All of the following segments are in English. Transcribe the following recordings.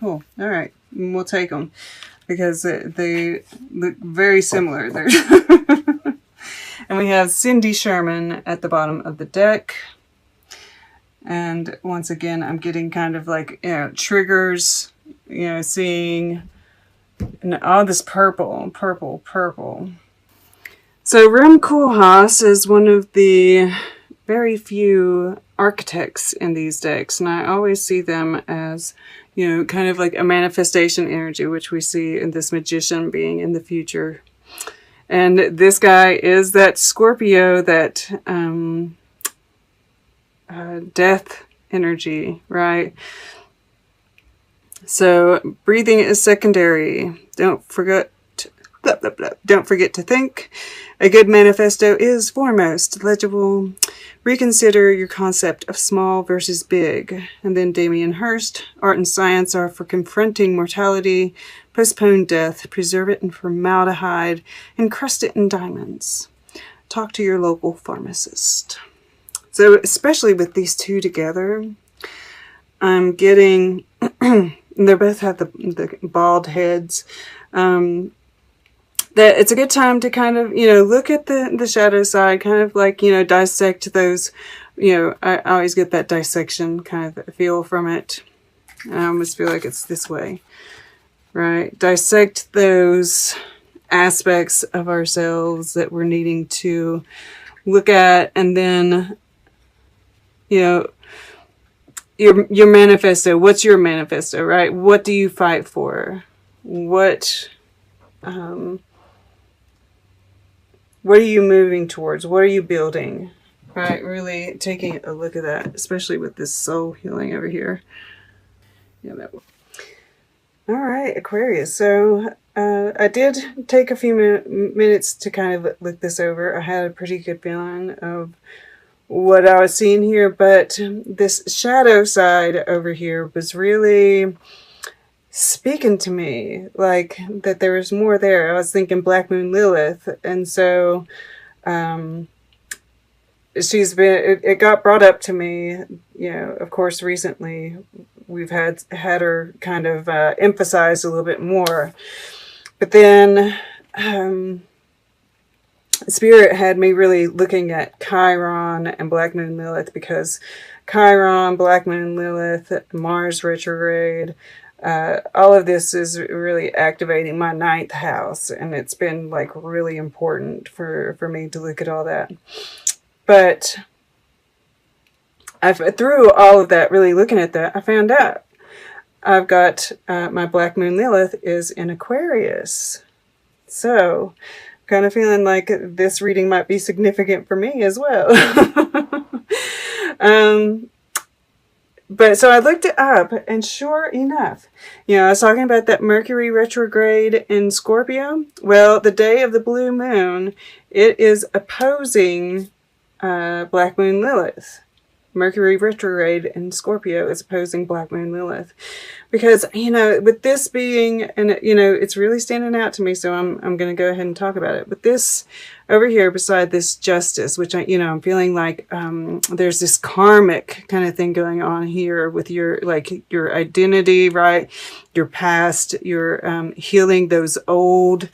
Cool. All right. We'll take them because they look very similar. And we have Cindy Sherman at the bottom of the deck. And once again, I'm getting kind of like, triggers, seeing all this purple. So Rem Koolhaas is one of the very few architects in these decks, and I always see them as, kind of like a manifestation energy, which we see in this magician being in the future. And this guy is that Scorpio, that death energy, right? So breathing is secondary. Don't forget to think. A good manifesto is foremost legible. Reconsider your concept of small versus big. And then Damien Hirst. Art and science are for confronting mortality. Postpone death. Preserve it in formaldehyde. Encrust it in diamonds. Talk to your local pharmacist. So especially with these two together, I'm getting... they both have the bald heads. That it's a good time to kind of, look at the shadow side, kind of like, dissect those, I always get that dissection kind of feel from it. I almost feel like it's this way, right? Dissect those aspects of ourselves that we're needing to look at, and then, your manifesto. What's your manifesto, right? What do you fight for? What are you moving towards? What are you building? Right, really taking a look at that, especially with this soul healing over here. Yeah, that one. All right, Aquarius. So I did take a few minutes to kind of look this over. I had a pretty good feeling of what I was seeing here, but this shadow side over here was really speaking to me, like that there was more there. I was thinking Black Moon Lilith, and so it got brought up to me, of course recently we've had her kind of emphasized a little bit more, but then Spirit had me really looking at Chiron and Black Moon Lilith, because Chiron, Black Moon Lilith, Mars retrograde, all of this is really activating my 9th house, and it's been like really important for me to look at all that. But through all of that, really looking at that, I found out I've got my Black Moon Lilith is in Aquarius. So kind of feeling like this reading might be significant for me as well. But so I looked it up, and sure enough, I was talking about that Mercury retrograde in Scorpio. Well, the day of the blue moon, it is opposing Black Moon Lilith. Mercury retrograde in Scorpio is opposing Black Moon Lilith. Because, with this being, and it's really standing out to me, so I'm going to go ahead and talk about it. But this over here, beside this justice, which I'm feeling like there's this karmic kind of thing going on here with your identity, right? Your past, your healing those old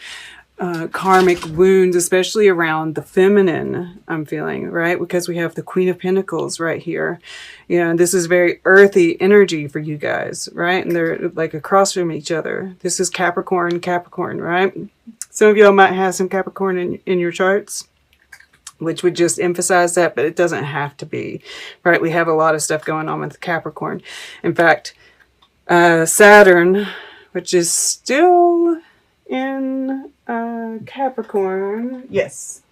karmic wounds, especially around the feminine, I'm feeling, right? Because we have the Queen of Pentacles right here. This is very earthy energy for you guys, right? And they're like across from each other. This is Capricorn, right? Some of y'all might have some Capricorn in your charts, which would just emphasize that, but it doesn't have to be, right? We have a lot of stuff going on with Capricorn. In fact, Saturn, which is still in Capricorn, yes,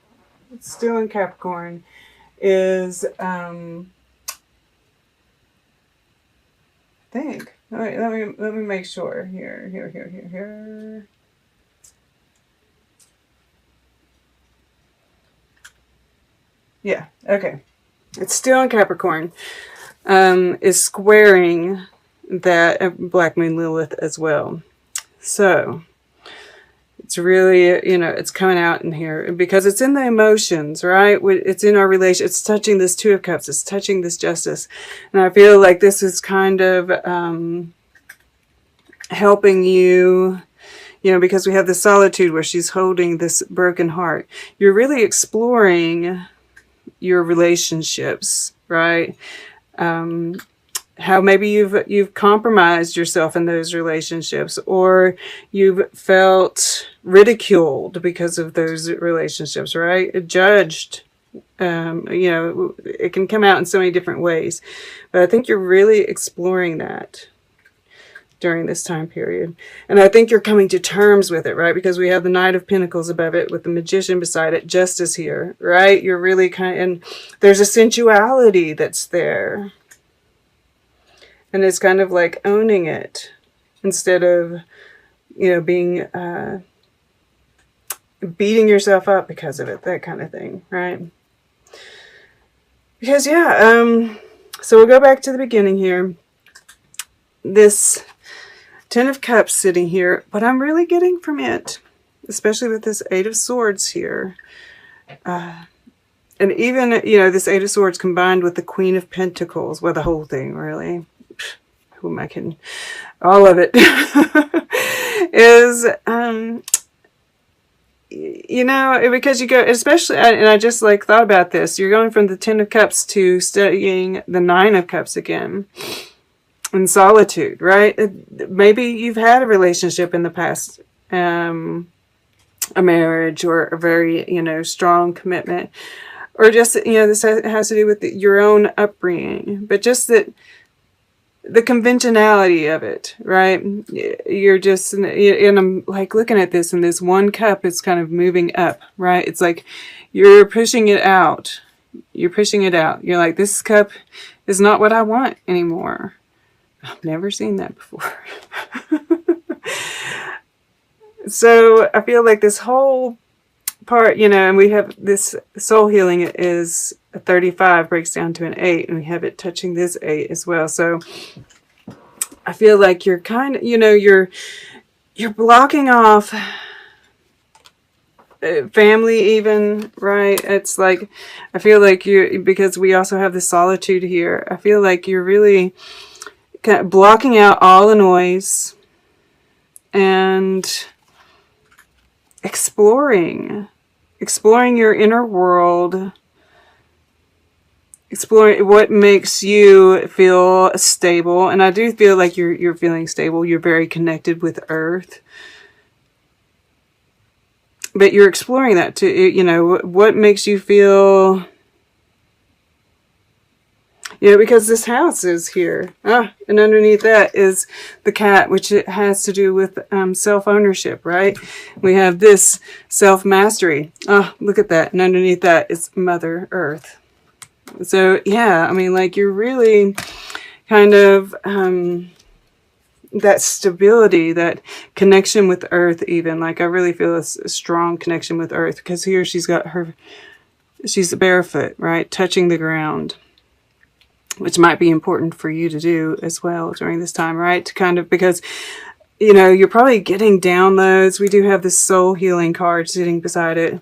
it's still in Capricorn, is I think, let me make sure here. Yeah, okay, it's still in Capricorn, is squaring that Black Moon Lilith as well. So it's really, it's coming out in here because it's in the emotions, right? It's in our relation. It's touching this Two of Cups. It's touching this justice. And I feel like this is kind of helping you, you know, because we have the solitude where she's holding this broken heart. You're really exploring your relationships, right? How maybe you've compromised yourself in those relationships, or you've felt ridiculed because of those relationships, right? Judged. You know, it can come out in so many different ways, but I think you're really exploring that during this time period. And I think you're coming to terms with it, right? Because we have the Knight of Pentacles above it with the Magician beside it, Justice here, right? You're really and there's a sensuality that's there. And it's kind of like owning it instead of, you know, being, beating yourself up because of it, that kind of thing, right? Because, yeah, so we'll go back to the beginning here. This Ten of Cups sitting here, what I'm really getting from it, especially with this Eight of Swords here, and even, you know, this Eight of Swords combined with the Queen of Pentacles, well, the whole thing, really. Who am I kidding? All of it is, you know, because you go, especially, and I just like thought about this, you're going from the Ten of Cups to studying the Nine of Cups again in solitude, right? Maybe you've had a relationship in the past, a marriage or a very, you know, strong commitment, or just, you know, this has to do with your own upbringing, but just that the conventionality of it, right? You're just, and I'm like looking at this, and this one cup is kind of moving up, right? It's like you're pushing it out. You're pushing it out. You're like, this cup is not what I want anymore. I've never seen that before. So I feel like this whole part, you know, and we have this soul healing is a 35 breaks down to an 8, and we have it touching this 8 as well. So I feel like you're kind of, you know, you're blocking off family even, right? It's like, I feel like you, because we also have the solitude here, I feel like you're really kind of blocking out all the noise and exploring your inner world, exploring what makes you feel stable. And I do feel like you're feeling stable. You're very connected with Earth, but you're exploring that too. You know, what makes you feel, you know, because this house is here. And underneath that is the cat, which it has to do with self-ownership, right? We have this self-mastery. Look at that. And underneath that is Mother Earth. So, yeah, I mean, like, you're really kind of that stability, that connection with Earth even. Like, I really feel a strong connection with Earth, because here she's barefoot, right? Touching the ground, which might be important for you to do as well during this time, right? To kind of, because, you know, you're probably getting downloads. We do have this soul healing card sitting beside it,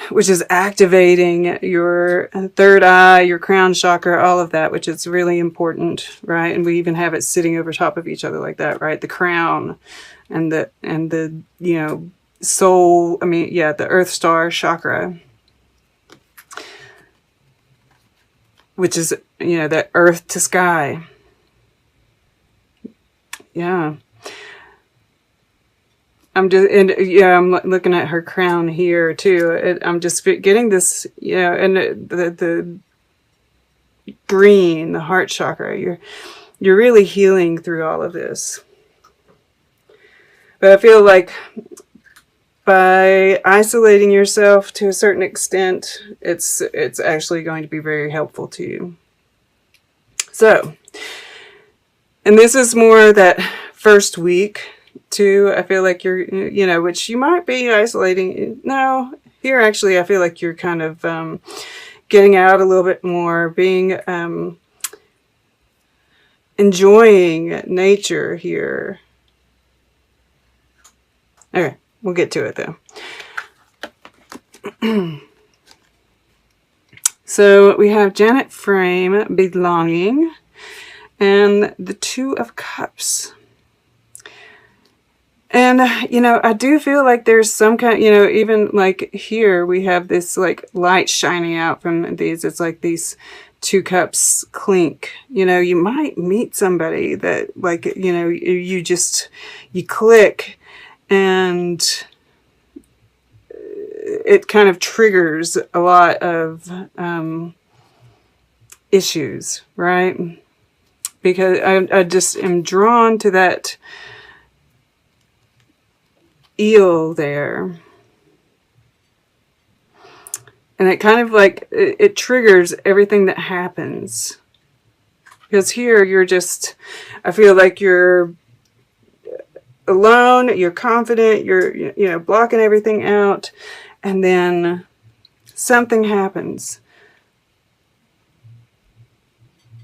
which is activating your third eye, your crown chakra, all of that, which is really important, right? And we even have it sitting over top of each other like that, right? The crown and the you know, soul, I mean, yeah, the Earth Star chakra, which is, you know, that earth to sky. Yeah. I'm just, and yeah, I'm looking at her crown here too. I'm just getting this, you know, and the green, the heart chakra. You're really healing through all of this. But I feel like by isolating yourself to a certain extent, it's actually going to be very helpful to you. So, and this is more that first week too. I feel like you're, you know, which you might be isolating. No, here actually I feel like you're kind of getting out a little bit more, being enjoying nature here. Okay, we'll get to it though. So we have Janet Frame, belonging, and the Two of Cups. And, you know, I do feel like there's some kind, you know, even like here we have this like light shining out from these. It's like these 2 cups clink. You know, you might meet somebody that like, you know, you just, you click and it kind of triggers a lot of issues, right? Because I just am drawn to that eel there. And it kind of like, it triggers everything that happens. Because here you're just, I feel like you're alone, you're confident, you're, you know, blocking everything out. And then something happens.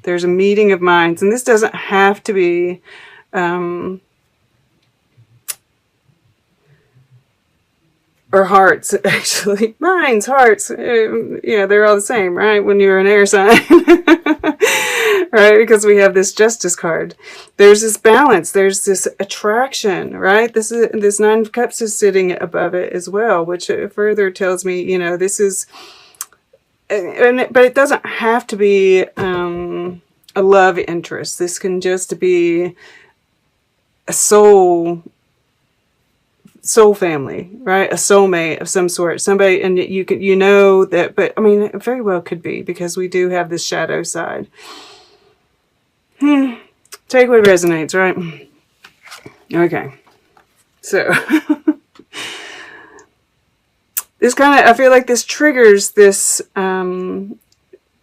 There's a meeting of minds. And this doesn't have to be or hearts, actually. Minds, hearts, yeah, they're all the same, right? When you're an air sign. Right? Because we have this justice card. There's this balance. There's this attraction, right? This 9 of Cups is sitting above it as well, which further tells me, you know, this is, but it doesn't have to be a love interest. This can just be a soul family, right? A soulmate of some sort, somebody, and you could, you know that, but I mean, it very well could be, because we do have this shadow side. Take what resonates, right? Okay, so this kind of, I feel like this triggers this, and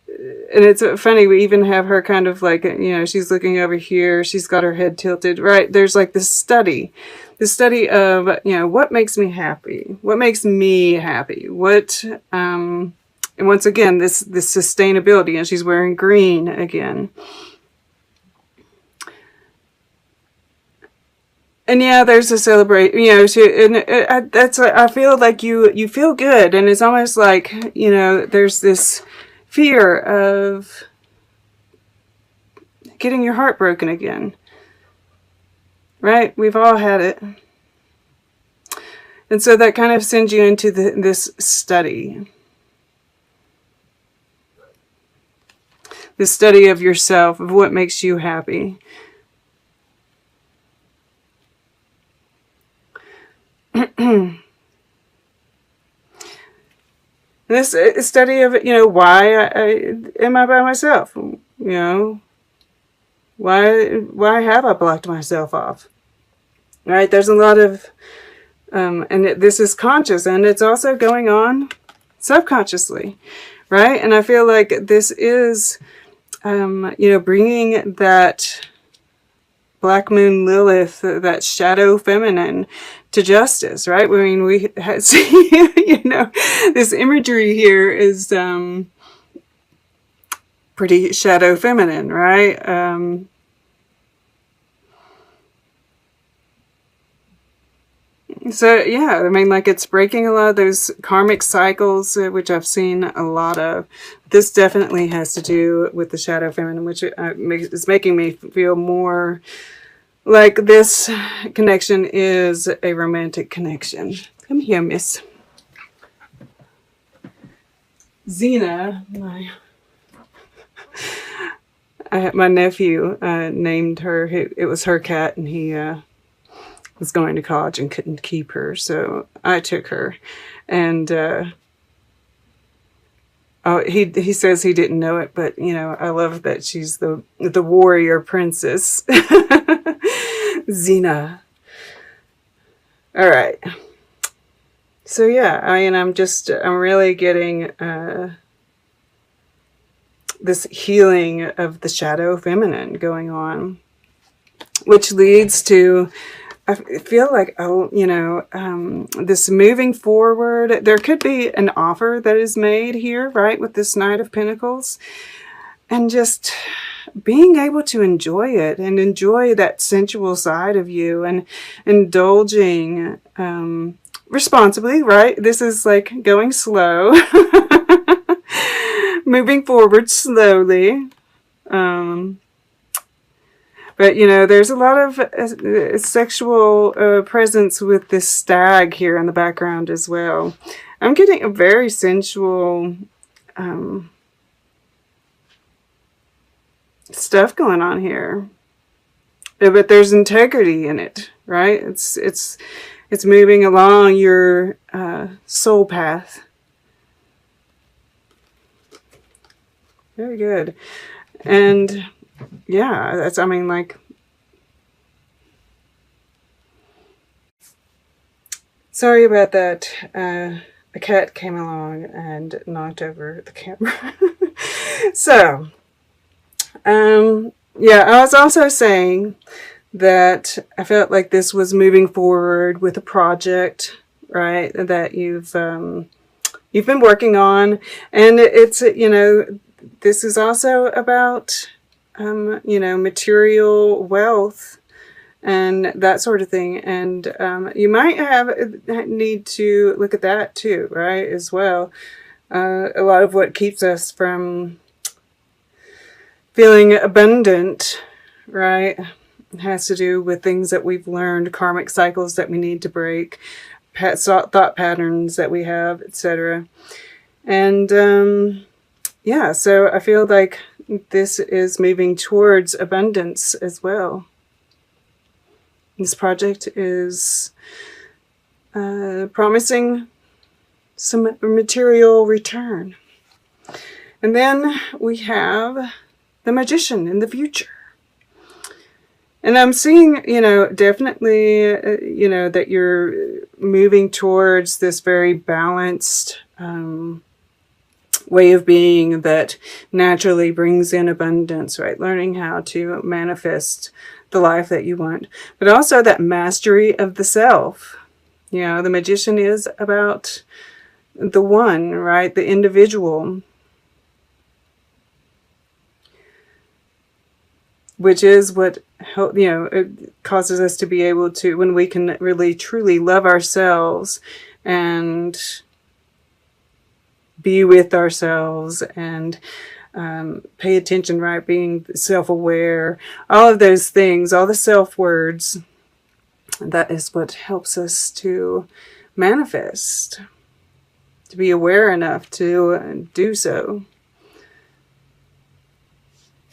it's funny, we even have her kind of like, you know, she's looking over here, she's got her head tilted, right? There's like this study of, you know, what makes me happy? What makes me happy? What, and once again, this sustainability, and she's wearing green again. And yeah, there's a celebrate, you know, that's, I feel like you feel good, and it's almost like, you know, there's this fear of getting your heart broken again. Right? We've all had it. And so that kind of sends you into this study. This study of yourself, of what makes you happy. This study of, you know, why am I by myself? You know, why have I blocked myself off? Right? There's a lot of, and this is conscious, and it's also going on subconsciously, right? And I feel like this is, you know, bringing that Black Moon Lilith, that shadow feminine, to justice, right? I mean, we see, you know, this imagery here is pretty shadow feminine, right? So yeah, I mean, like, it's breaking a lot of those karmic cycles, which I've seen a lot of. This definitely has to do with the shadow feminine, which is making me feel more like this connection is a romantic connection. Come here, Miss Zena. My nephew named her. It was her cat, and he was going to college and couldn't keep her, so I took her. And oh, he says he didn't know it, but you know, I love that she's the warrior princess. Xena. All right. So yeah, I mean, I'm really getting this healing of the shadow feminine going on, which leads to, I feel like, oh, you know, this moving forward. There could be an offer that is made here, right, with this Knight of Pentacles, and just being able to enjoy it and enjoy that sensual side of you, and indulging responsibly, right? This is like going slow, moving forward slowly. But, you know, there's a lot of sexual presence with this stag here in the background as well. I'm getting a very sensual stuff going on here. But there's integrity in it, right? It's moving along your soul path. Very good. And yeah, that's, I mean, like, sorry about that. A cat came along and knocked over the camera. So, yeah, I was also saying that I felt like this was moving forward with a project, right, that you've been working on. And it's, you know, this is also about, you know, material wealth and that sort of thing. And you might need to look at that too, right, as well. A lot of what keeps us from feeling abundant, right, has to do with things that we've learned, karmic cycles that we need to break, thought patterns that we have, etc. And yeah, so I feel like this is moving towards abundance as well. This project is promising some material return. And then we have the Magician in the future. And I'm seeing, you know, definitely, you know, that you're moving towards this very balanced way of being that naturally brings in abundance, right? Learning how to manifest the life that you want. But also that mastery of the self. You know, the Magician is about the one, right? The individual. Which is what, you know, it causes us to be able to, when we can really truly love ourselves and be with ourselves and pay attention, right? Being self-aware, all of those things, all the self-words, that is what helps us to manifest, to be aware enough to do so.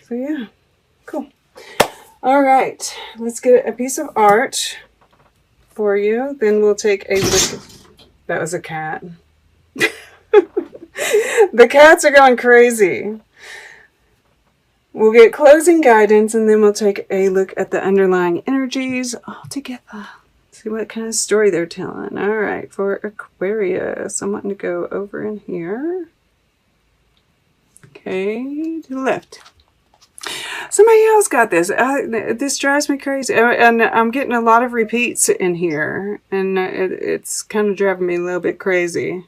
So yeah. Cool. All right, let's get a piece of art for you. Then we'll take a look. That was a cat. The cats are going crazy. We'll get closing guidance, and then we'll take a look at the underlying energies all together. See what kind of story they're telling. All right, for Aquarius, I'm wanting to go over in here. Okay, to the left. Somebody else got this. This drives me crazy. And I'm getting a lot of repeats in here. And it's kind of driving me a little bit crazy.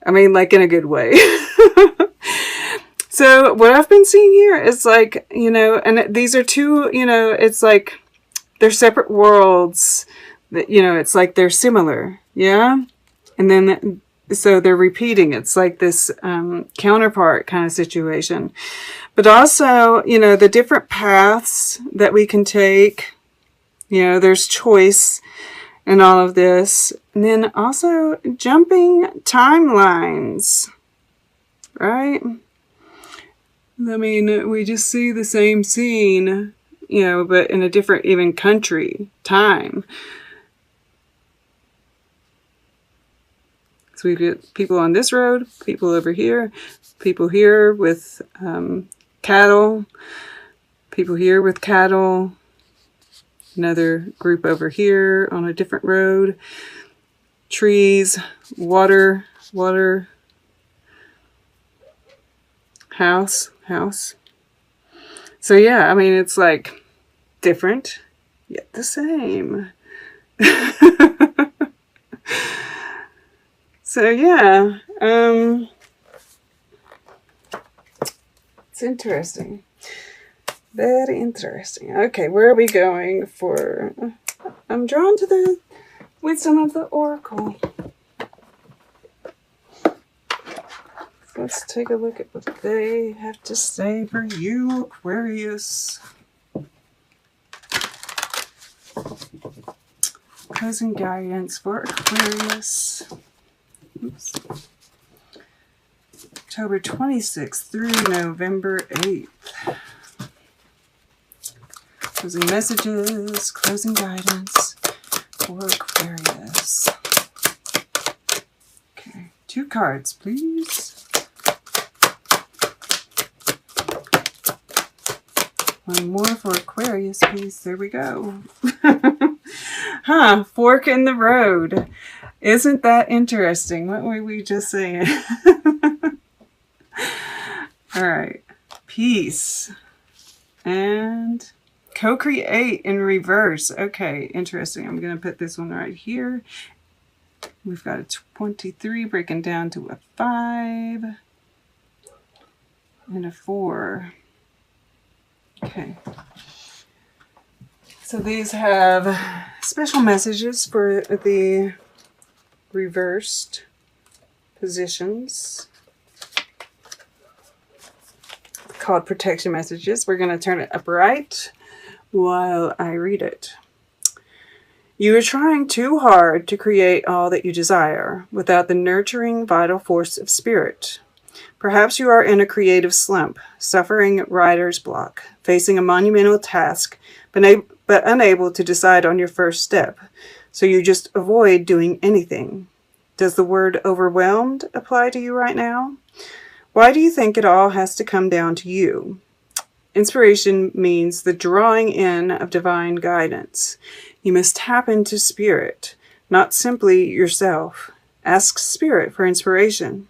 I mean, like in a good way. So what I've been seeing here is like, you know, and these are two, you know, it's like they're separate worlds. That, you know, it's like they're similar. Yeah. And then so they're repeating. It's like this counterpart kind of situation. But also, you know, the different paths that we can take, you know, there's choice in all of this. And then also jumping timelines, right? I mean, we just see the same scene, you know, but in a different even country, time. So we get people on this road, people over here, people here with cattle, people here with cattle, another group over here on a different road, trees, water, house. So yeah, I mean, it's like different, yet the same. So yeah, it's interesting. Very interesting. Okay, where are we going for? I'm drawn to the wisdom of the oracle. Let's take a look at what they have to say for you, Aquarius. closing guidance for Aquarius. Oops. October 26th through November 8th. Closing messages, closing guidance for Aquarius. Okay, 2 cards, please. One more for Aquarius, please. There we go. Fork in the road. Isn't that interesting? What were we just saying? All right. Peace. And co-create in reverse. Okay, interesting. I'm going to put this one right here. We've got a 23 breaking down to a 5 and a 4. Okay. So these have special messages for the reversed positions called protection messages. We're going to turn it upright while I read it. You are trying too hard to create all that you desire without the nurturing vital force of spirit. Perhaps you are in a creative slump, suffering writer's block, facing a monumental task, but unable to decide on your first step, so you just avoid doing anything. Does the word overwhelmed apply to you right now? Why do you think it all has to come down to you? Inspiration means the drawing in of divine guidance. You must tap into spirit, not simply yourself. Ask spirit for inspiration.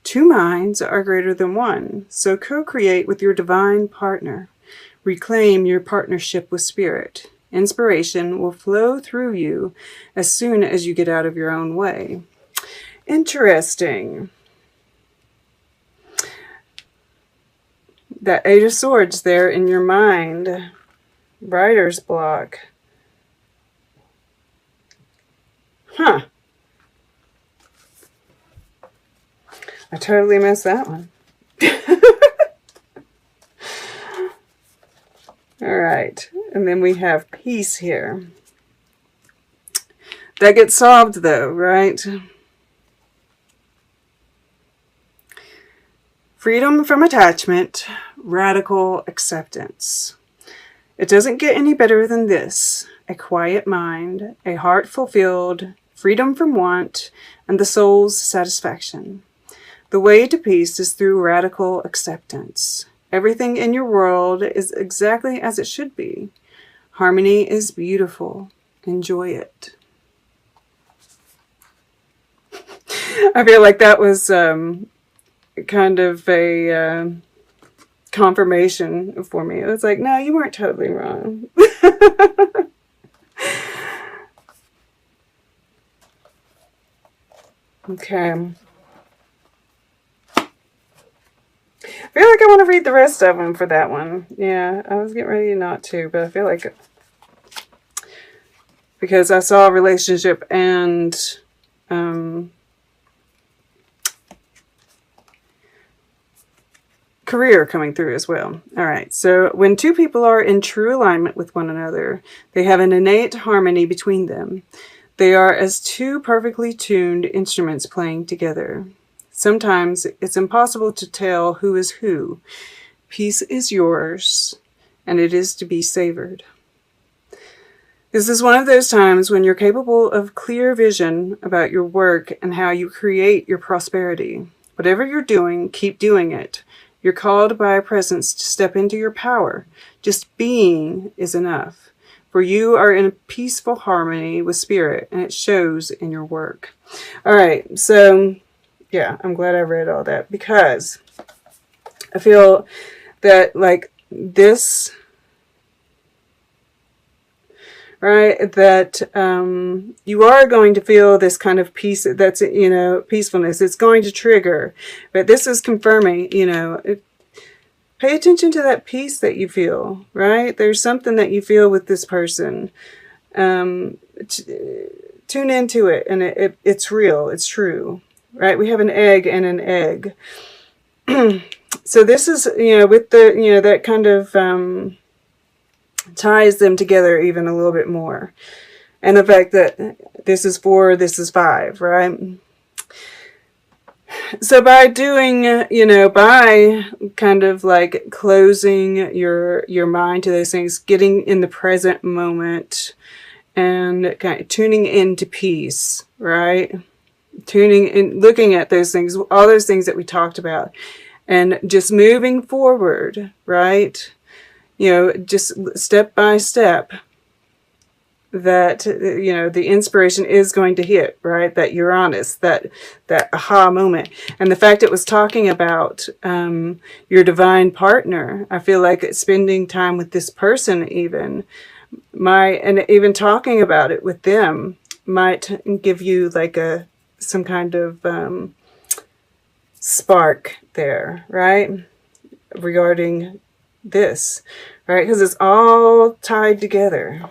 2 minds are greater than 1, so co-create with your divine partner. Reclaim your partnership with spirit. Inspiration will flow through you as soon as you get out of your own way. Interesting. That 8 of Swords there in your mind. Writer's block. Huh. I totally missed that one. All right. And then we have peace here. That gets solved though, right? Freedom from attachment, radical acceptance. It doesn't get any better than this. A quiet mind, a heart fulfilled, freedom from want, and the soul's satisfaction. The way to peace is through radical acceptance. Everything in your world is exactly as it should be. Harmony is beautiful. Enjoy it. I feel like that was kind of a confirmation for me. It was like, no, you weren't totally wrong. Okay. I feel like I want to read the rest of them for that one. Yeah, I was getting ready not to, but I feel like because I saw relationship and career coming through as well. All right, so when 2 people are in true alignment with one another, they have an innate harmony between them. They are as 2 perfectly tuned instruments playing together. Sometimes it's impossible to tell who is who. Peace is yours, and it is to be savored. This is one of those times when you're capable of clear vision about your work and how you create your prosperity. Whatever you're doing, keep doing it. You're called by a presence to step into your power. Just being is enough. For you are in a peaceful harmony with spirit, and it shows in your work. All right, so yeah, I'm glad I read all that because I feel that like this, right, that you are going to feel this kind of peace, that's, you know, peacefulness. It's going to trigger, but this is confirming, you know, pay attention to that peace that you feel, right? There's something that you feel with this person. Tune into it, and it's real, it's true. Right, we have an egg and an egg. So this is, you know, with the, you know, that kind of ties them together even a little bit more. And the fact that this is 4, this is 5, right? So by doing, by kind of like closing your mind to those things, getting in the present moment and kind of tuning into peace, right? Tuning in, looking at those things, all those things that we talked about, and just moving forward, right? Just step by step, that the inspiration is going to hit, right? That Uranus, that aha moment. And the fact it was talking about your divine partner, I feel like spending time with this person even talking about it with them might give you like some kind of spark there, right? Regarding this, right? Because it's all tied together.